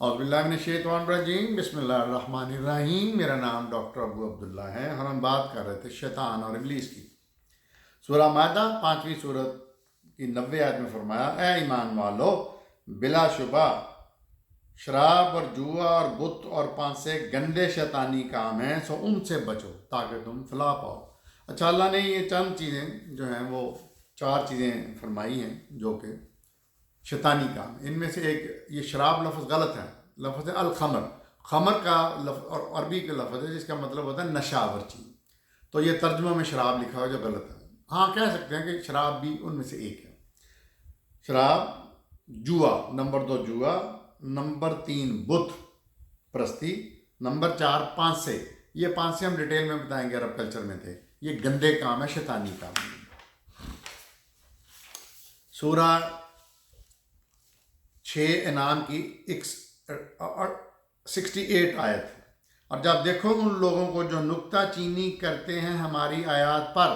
औज़ुबिल्लाहिमिनश्शैतानिर्रजीम बिस्मिल्लाहिर्रहमानिर्रहीम। मेरा नाम डॉक्टर अबू अब्दुल्ला है और हम बात कर रहे थे शैतान और इब्लीस की। सूरह माइदा 5वीं सूरत की 90 आयत में फरमाया, ए ईमान वालो, बिलाशुबा शराब और जुआ और बुत और पांसे गंदे शैतानी काम हैं, सो उनसे बचो ताकि तुम फलाह पाओ। अच्छा, अल्लाह ने ये चंद चीज़ें जो हैं वो 4 चीज़ें फरमाई हैं जो कि शैतानी काम। इनमें से एक ये शराब लफ्ज़ गलत है, लफ्ज़ है अल खमर। खमर का लफ्ज़ और अरबी का लफ्ज़ है जिसका मतलब होता है नशावर चीज़। तो ये तर्जुमा में शराब लिखा हुआ जो गलत है। हाँ, कह सकते हैं कि शराब भी उनमें से एक है। शराब, जुआ, नंबर 2 जुआ, नंबर 3 बुत प्रस्ती, नंबर 4 पांसे। ये पांसे हम डिटेल में बताएंगे, अरब कल्चर में थे। ये गंदे काम है, शैतानी काम है। सूरह 6 इनाम की 68 आयत है। और जब देखो उन लोगों को जो नुक्ता चीनी करते हैं हमारी आयत पर,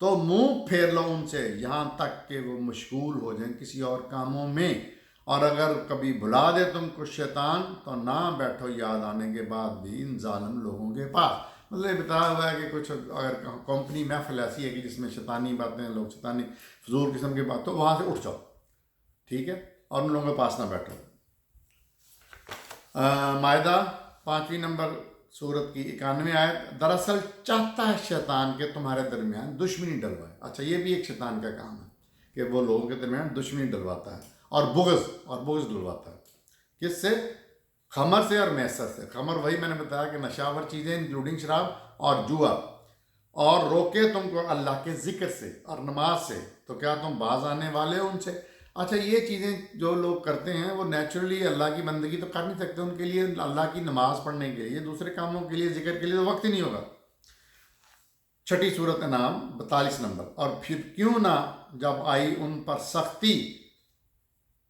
तो मुंह फेर लो उनसे यहाँ तक कि वो मशगूल हो जाएं किसी और कामों में। और अगर कभी भुला दे तुमको शैतान, तो ना बैठो याद आने के बाद भी इन जालिम लोगों के पास। मतलब ये बताया हुआ है कि कुछ अगर कंपनी महफिल ऐसी है कि जिसमें शैतानी बातें, लोग शैतानी फजूल किस्म की बात, तो वहाँ से उठ जाओ, ठीक है, और उन लोगों के पास ना बैठो। मायदा 5वीं नंबर सूरत की 91 आयत, दरअसल चाहता है शैतान के तुम्हारे दरमियान दुश्मनी डलवाए। अच्छा, ये भी एक शैतान का काम है कि वो लोगों के दरमियान दुश्मनी डलवाता है और बुग़्ज़ डलवाता है। किससे? खमर से और मैसर से। खमर वही मैंने बताया कि नशावर चीज़ें इंक्लूडिंग शराब और जुआ, और रोके तुमको अल्लाह के ज़िक्र से और नमाज से, तो क्या तुम बाज आने वाले हो उनसे? अच्छा, ये चीज़ें जो लोग करते हैं वो नेचुरली अल्लाह की बंदगी तो कर नहीं सकते। उनके लिए अल्लाह की नमाज़ पढ़ने के लिए, दूसरे कामों के लिए, ज़िक्र के लिए तो वक्त ही नहीं होगा। 6ठी सूरत नाम 42 नंबर, और फिर क्यों ना जब आई उन पर सख्ती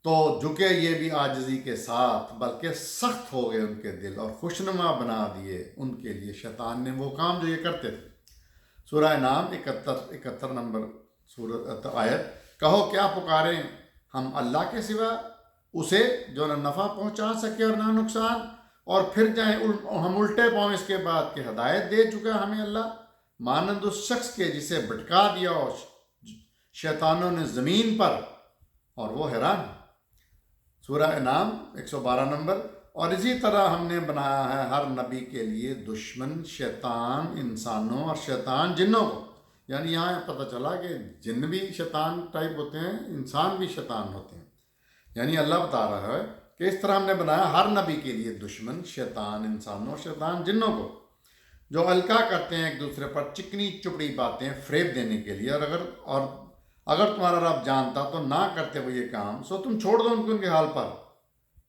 तो झुके ये भी आजिज़ी के साथ, बल्कि सख्त हो गए उनके दिल और खुशनुमा बना दिए उनके लिए शैतान ने वो काम जो ये करते थे। सूरह नाम 71 नंबर सूरत आयत, कहो क्या पुकारें हम अल्लाह के सिवा उसे जो न नफ़ा पहुंचा सके और ना नुकसान, और फिर जाए हम उल्टे पाँव इसके बाद कि हदायत दे चुका हमें अल्लाह, मानंद उस शख्स के जिसे भटका दिया और शैतानों ने ज़मीन पर, और वो हैरान। सूरह नाम 112 नंबर, और इसी तरह हमने बनाया है हर नबी के लिए दुश्मन शैतान इंसानों और शैतान जिन्नों को। यानी यहाँ पता चला कि जिन्न भी शैतान टाइप होते हैं, इंसान भी शैतान होते हैं। यानी अल्लाह बता रहा है कि इस तरह हमने बनाया हर नबी के लिए दुश्मन शैतान इंसानों और शैतान जिन्नों को, जो अलका करते हैं एक दूसरे पर चिकनी चुपड़ी बातें फ़रेब देने के लिए। और अगर तुम्हारा रब जानता तो ना करते वो ये काम, सो तुम छोड़ दो उनको उनके हाल पर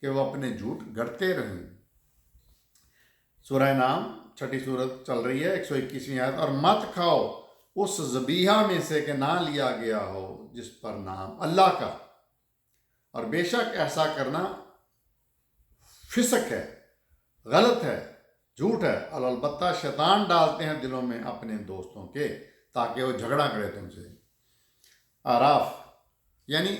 कि वो अपने झूठ गढ़ते रहें। सूरह नाम 6ठी सूरत चल रही है, 121वीं आयत, और मत खाओ उस ज़बीहा में से कि ना लिया गया हो जिस पर नाम अल्लाह का, और बेशक ऐसा करना फिसक है, गलत है, झूठ है। अलबत्ता शैतान डालते हैं दिलों में अपने दोस्तों के ताकि वो झगड़ा करे तुमसे। आराफ, यानी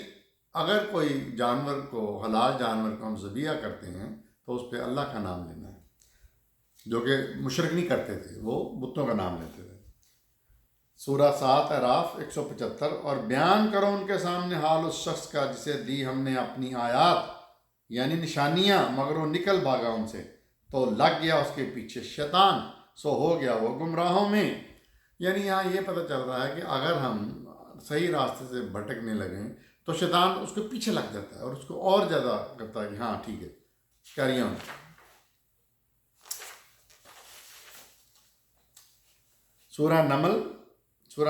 अगर कोई जानवर को, हलाल जानवर को हम ज़बीहा करते हैं तो उस पर अल्लाह का नाम लेना है, जो कि मुशरिक नहीं करते थे, वो बुतों का नाम लेते थे। सूरह 7 आराफ 175, और बयान करो उनके सामने हाल उस शख्स का जिसे दी हमने अपनी आयात यानी निशानियाँ, मगर वो निकल भागा उनसे, तो लग गया उसके पीछे शैतान, सो हो गया वो गुमराहों में। यानी यहाँ ये पता चल रहा है कि अगर हम सही रास्ते से भटकने लगें तो शैतान उसके पीछे लग जाता है और उसको और ज़्यादा करता है कि हाँ ठीक है, कैरी ऑन। सूरह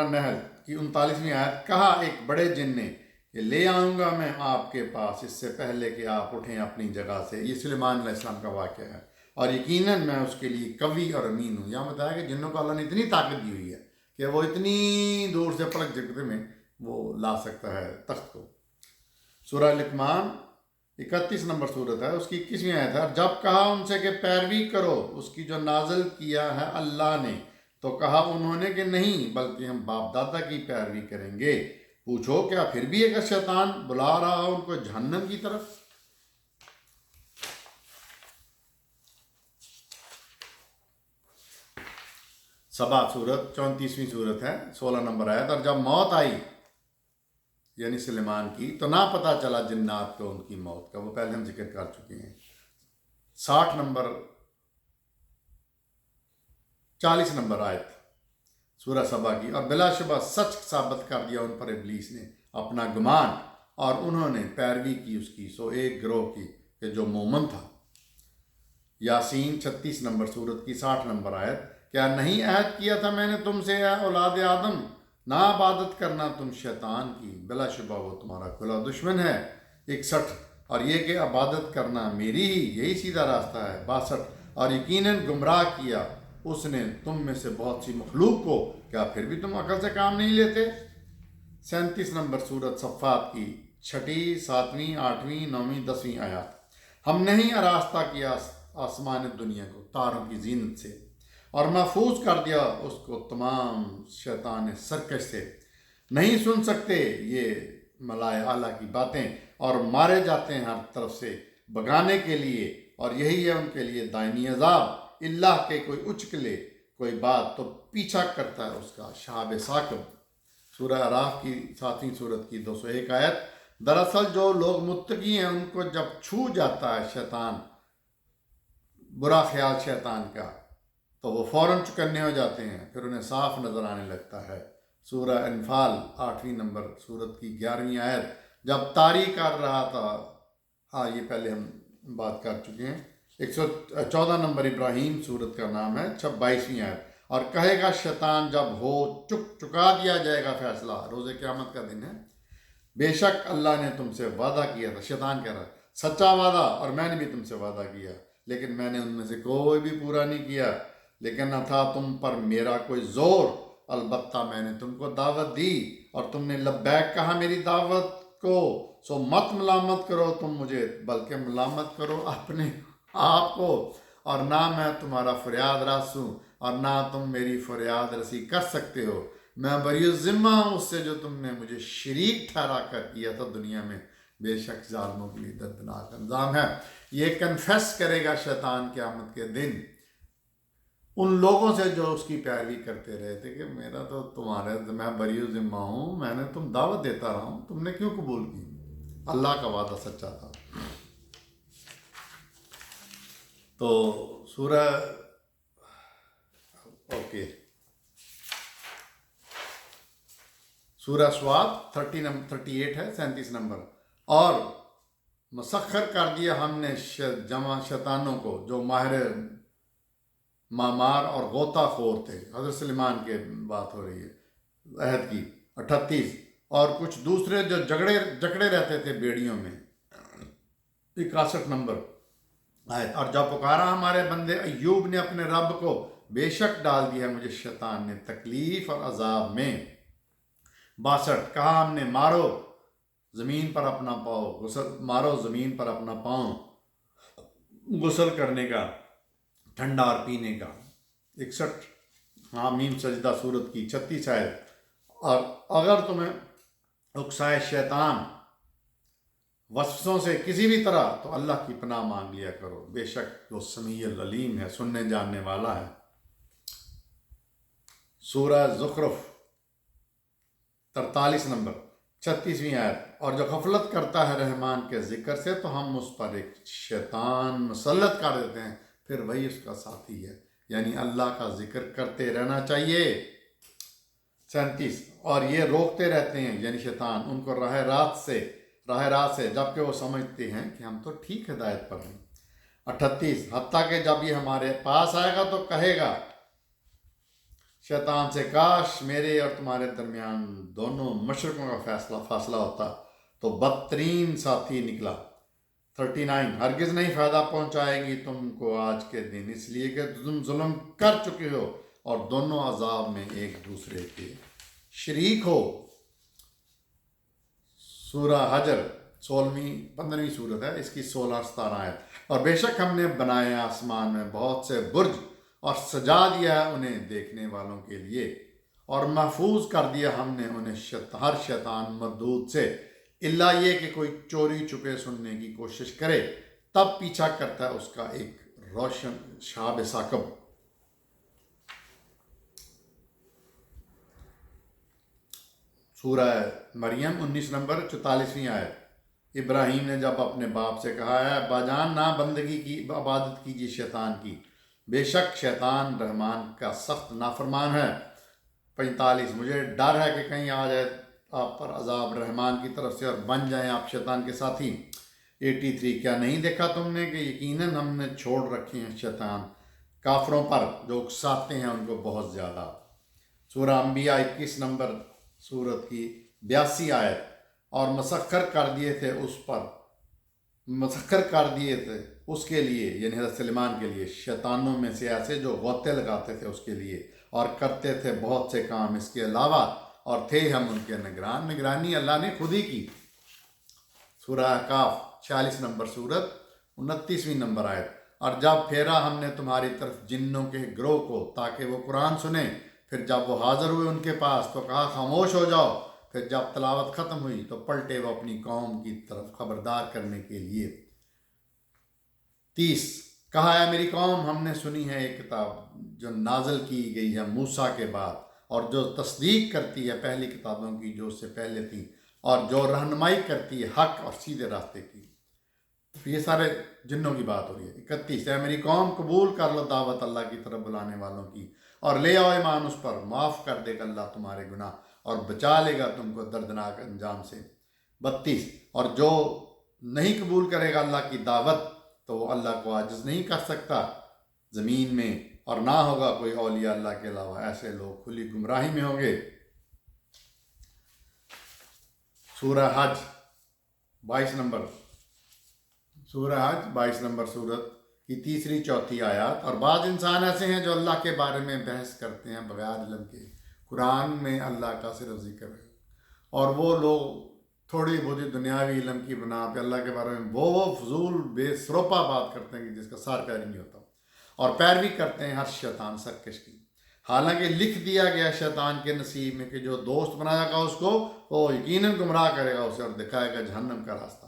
नहल की 39वीं आयत, कहा एक बड़े जिन ने कि ले आऊँगा मैं आपके पास इससे पहले कि आप उठें अपनी जगह से। ये सुलेमान अलैहिस्सलाम का वाक़या है, और यकीनन मैं उसके लिए कवी और अमीन हूँ। यहाँ बताया कि जिन्नों को अल्लाह ने इतनी ताकत दी हुई है कि वो इतनी दूर से पलक झपकते में वो ला सकता है तख्त को। सूरह लुक़मान 31 नंबर सूरत है, उसकी 21वीं आयत है, जब कहा उनसे कि पैरवी करो उसकी जो नाज़िल किया है अल्लाह ने, तो कहा उन्होंने कि नहीं, बल्कि हम बाप दादा की पैरवी करेंगे। पूछो क्या फिर भी अगर शैतान बुला रहा हो उनको जहन्नम की तरफ। सबा सूरत 34वीं सूरत है, 16 नंबर आयत। और जब मौत आई यानी सुलेमान की, तो ना पता चला जिन्नात को उनकी मौत का, वो पहले हम जिक्र कर चुके हैं। 60 नंबर 40 नंबर आयत सूरह सबा की। और बिलाशुबा सच साबित कर दिया उन पर इब्लीस ने अपना गुमान, और उन्होंने पैरवी की उसकी, सो एक ग्रोह की कि जो मोमन था। यासीन 36 नंबर सूरत की 60 नंबर आयत। क्या नहीं अहद किया था मैंने तुमसे या औलाद आदम, ना इबादत करना तुम शैतान की, बिलाशुबा वो तुम्हारा खुला दुश्मन है। 61। और ये कि इबादत करना मेरी ही, यही सीधा रास्ता है। 62। और यकीनन गुमराह किया उसने तुम में से बहुत सी मखलूक को, क्या फिर भी तुम अकल से काम नहीं लेते। 37 नंबर सूरत सफ़ात की 6ठी, 7वीं, 8वीं, 9वीं, 10वीं आयत। हमने ही आरास्ता किया आसमान दुनिया को तारों की जीनत से, और महफूज कर दिया उसको तमाम शैतान सरकश से। नहीं सुन सकते ये मलाए आला की बातें, और मारे जाते हैं हर तरफ से भगाने के लिए, और यही है उनके लिए दायमी अजाब। इल्लाह के कोई उचकले कोई बात तो पीछा करता है उसका शाब साकब। सूरह अराफ की 7वीं सूरत की 201 आयत। दरअसल जो लोग मुत्तकी हैं उनको जब छू जाता है शैतान, बुरा ख्याल शैतान का, तो वो फ़ौरन चुकन्ने हो जाते हैं, फिर उन्हें साफ नज़र आने लगता है। सूरह अनफाल 8वीं नंबर सूरत की 11वीं आयत। जब तारी कर रहा था, हाँ ये पहले हम बात कर चुके हैं। 114 नंबर इब्राहीम सूरत का नाम है, 22वीं आयत। और कहेगा शैतान जब हो चुका दिया जाएगा फैसला, रोज़े क़यामत का दिन है, बेशक अल्लाह ने तुमसे वादा किया था। शैतान कह रहा है सच्चा वादा, और मैंने भी तुमसे वादा किया, लेकिन मैंने उनमें से कोई भी पूरा नहीं किया। लेकिन न था तुम पर मेरा कोई जोर, अलबत्ता मैंने तुमको दावत दी और तुमने लब्बैक कहा मेरी दावत को। सो मत मलामत करो तुम मुझे, बल्कि मलामत करो अपने आप को। और ना मैं तुम्हारा फरियाद रस हूँ, और ना तुम मेरी फरियाद रसी कर सकते हो। मैं बरी ज़िम्मा हूँ उससे जो तुमने मुझे शरीक ठहरा कर किया था दुनिया में। बेशक ज़ालिमों के लिए दर्दनाक अंजाम है। ये कन्फेस करेगा शैतान क़यामत के दिन उन लोगों से जो उसकी पैरवी करते रहे थे कि मेरा तो तुम्हारे, मैं बरी ज़िम्मा हूँ, मैंने तुम दावत देता रहा हूँ, तुमने क्यों कबूल की। अल्लाह का वादा सच्चा था। तो सूरह सूरह स्वाद 38 है, 37 नंबर। और मसखर कर दिया हमने जमा शैतानों को जो माहिर मामार और गोताखोर थे। हज़रत सुलेमान के बात हो रही है अहद की। 38। और कुछ दूसरे जो जकड़े रहते थे बेड़ियों में। 61 नंबर आयत। और जब पुकारा हमारे बंदे अय्यूब ने अपने रब को, बेशक डाल दिया मुझे शैतान ने तकलीफ और अजाब में। 62। कहा हमने मारो ज़मीन पर अपना पाँव गुसल, मारो ज़मीन पर अपना पाँव गुसल करने का, ठंडा और पीने का। 61। हामीम सजदा सूरत की 36 आयत। और अगर तुम्हें उकसाए शैतान वस्वसों से किसी भी तरह, तो अल्लाह की पनाह मांग लिया करो, बेशक वो समीउल अलीम है, सुनने जानने वाला है। सूरह ज़ुखरुफ 43 नंबर 36वीं आयत। और जो गफलत करता है रहमान के ज़िक्र से, तो हम उस पर एक शैतान मुसल्लत कर देते हैं, फिर वही उसका साथी है। यानी अल्लाह का जिक्र करते रहना चाहिए। 37। और ये रोकते रहते हैं यानी शैतान उनको राह रात से, जबकि वो समझते हैं कि हम तो ठीक हिदायत पर हैं। 38। हत्ता कि जब ये हमारे पास आएगा तो कहेगा शैतान से, काश मेरे और तुम्हारे दरमियान दोनों मशरकों का फासला होता, तो बदतरीन साथी निकला। 39। हरगिज़ नहीं फ़ायदा पहुँचाएंगी तुमको आज के दिन, इसलिए कि तुम जुल्म कर चुके हो और दोनों अजाब में एक दूसरे के शरीक हो। सूरह हजर 15वीं सूरत है, इसकी 16-17 आयत। और बेशक हमने बनाए आसमान में बहुत से बुर्ज और सजा दिया है उन्हें देखने वालों के लिए, और महफूज कर दिया हमने उन्हें हर शैतान मरदूद से, इल्ला ये कि कोई चोरी छुपे सुनने की कोशिश करे, तब पीछा करता है उसका एक रोशन शाब साकब। سورہ مریم 19 نمبر 44ویں آیت۔ ابراہیم نے جب اپنے باپ سے کہا ہے باجان نہ بندگی کی عبادت کیجیے شیطان کی، بے شک شیطان رحمان کا سخت نافرمان ہے۔ 45 مجھے ڈر ہے کہ کہیں آ جائے آپ پر عذاب رحمان کی طرف سے اور بن جائیں آپ شیطان کے ساتھی۔ 83 کیا نہیں دیکھا تم نے کہ یقیناً ہم نے چھوڑ رکھے ہیں شیطان کافروں پر جو اکساتے ہیں ان کو بہت زیادہ۔ سورہ انبیاء 21 نمبر سورت کی 82 آیت۔ اور مسخر کر دیے تھے اس کے لیے یعنی حضرت سلیمان کے لیے شیطانوں میں سے ایسے جو غوطے لگاتے تھے اس کے لیے اور کرتے تھے بہت سے کام اس کے علاوہ، اور تھے ہم ان کے نگرانی اللہ نے خود ہی کی۔ سورہ کاف 46 نمبر سورت 29ویں نمبر آیت۔ اور جب پھیرا ہم نے تمہاری طرف جنوں کے گروہ کو تاکہ وہ قرآن سنیں، پھر جب وہ حاضر ہوئے ان کے پاس تو کہا خاموش ہو جاؤ، پھر جب تلاوت ختم ہوئی تو پلٹے وہ اپنی قوم کی طرف خبردار کرنے کے لیے۔ 30 کہا ہے میری قوم ہم نے سنی ہے ایک کتاب جو نازل کی گئی ہے موسیٰ کے بعد، اور جو تصدیق کرتی ہے پہلی کتابوں کی جو اس سے پہلے تھیں، اور جو رہنمائی کرتی ہے حق اور سیدھے راستے کی۔ یہ سارے جنوں کی بات ہو رہی ہے۔ 31 اے میری قوم قبول کر لو دعوت اللہ کی طرف بلانے والوں کی اور لے آؤ ایمان اس پر، معاف کر دے گا اللہ تمہارے گناہ اور بچا لے گا تم کو دردناک انجام سے۔ 32 اور جو نہیں قبول کرے گا اللہ کی دعوت تو وہ اللہ کو عاجز نہیں کر سکتا زمین میں، اور نہ ہوگا کوئی اولیاء اللہ کے علاوہ، ایسے لوگ کھلی گمراہی میں ہوں گے۔ سورہ حج 22 نمبر سورت کی 3-4 آیات۔ اور بعض انسان ایسے ہیں جو اللہ کے بارے میں بحث کرتے ہیں بغیر علم کے، قرآن میں اللہ کا صرف ذکر ہے، اور وہ لوگ تھوڑی بہت دنیاوی علم کی بنا پہ اللہ کے بارے میں وہ فضول بے سروپا بات کرتے ہیں کہ جس کا سار پیر نہیں ہوتا، اور پیروی کرتے ہیں ہر شیطان سرکش کی۔ حالانکہ لکھ دیا گیا شیطان کے نصیب میں کہ جو دوست بنائے گا اس کو وہ یقیناً گمراہ کرے گا اسے اور دکھائے گا جہنم کا راستہ۔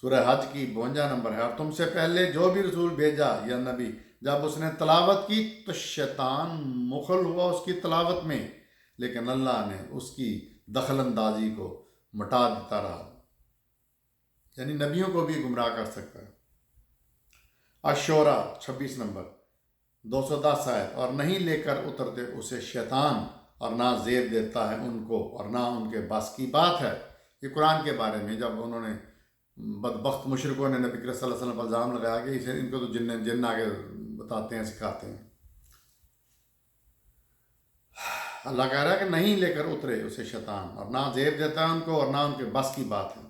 سورہ حج کی 52 نمبر ہے۔ اور تم سے پہلے جو بھی رسول بھیجا یا نبی، جب اس نے تلاوت کی تو شیطان مخل ہوا اس کی تلاوت میں، لیکن اللہ نے اس کی دخل اندازی کو مٹا دیتا رہا، یعنی نبیوں کو بھی گمراہ کر سکتا ہے۔ الشورى 26 نمبر 210 آیت۔ اور نہیں لے کر اترتے اسے شیطان اور نہ زیب دیتا ہے ان کو اور نہ ان کے بس کی بات ہے۔ یہ قرآن کے بارے میں جب انہوں نے بدبخت مشرکوں نے نبی صلی اللہ علیہ وسلم پر الزام لگایا کہ اسے ان کو تو جن آگے بتاتے ہیں سکھاتے ہیں، اللہ کہہ رہا ہے کہ نہیں لے کر اترے اسے شیطان اور نہ زیب دیتا ہے ان کو اور نہ ان کے بس کی بات ہے۔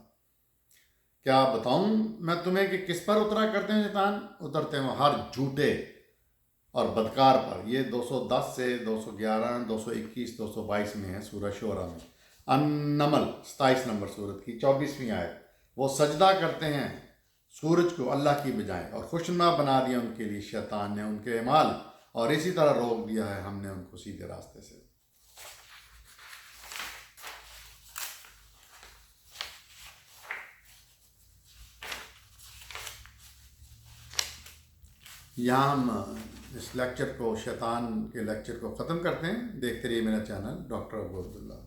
کیا بتاؤں میں تمہیں کہ کس پر اترا کرتے ہیں شیطان؟ اترتے ہیں ہر جھوٹے اور بدکار پر۔ یہ 210 سے 211 221 222 میں ہے سورہ شعراء میں۔ النمل 27 نمبر سورت کی 24ویں آیت۔ وہ سجدہ کرتے ہیں سورج کو اللہ کی بجائے اور خوشنما بنا دیا ان کے لیے شیطان نے ان کے اعمال، اور اسی طرح روک دیا ہے ہم نے ان کو سیدھے راستے سے۔ یہاں ہم اس لیکچر کو شیطان کے لیکچر کو ختم کرتے ہیں۔ دیکھتے رہیے میرا چینل ڈاکٹر ابو عبداللہ۔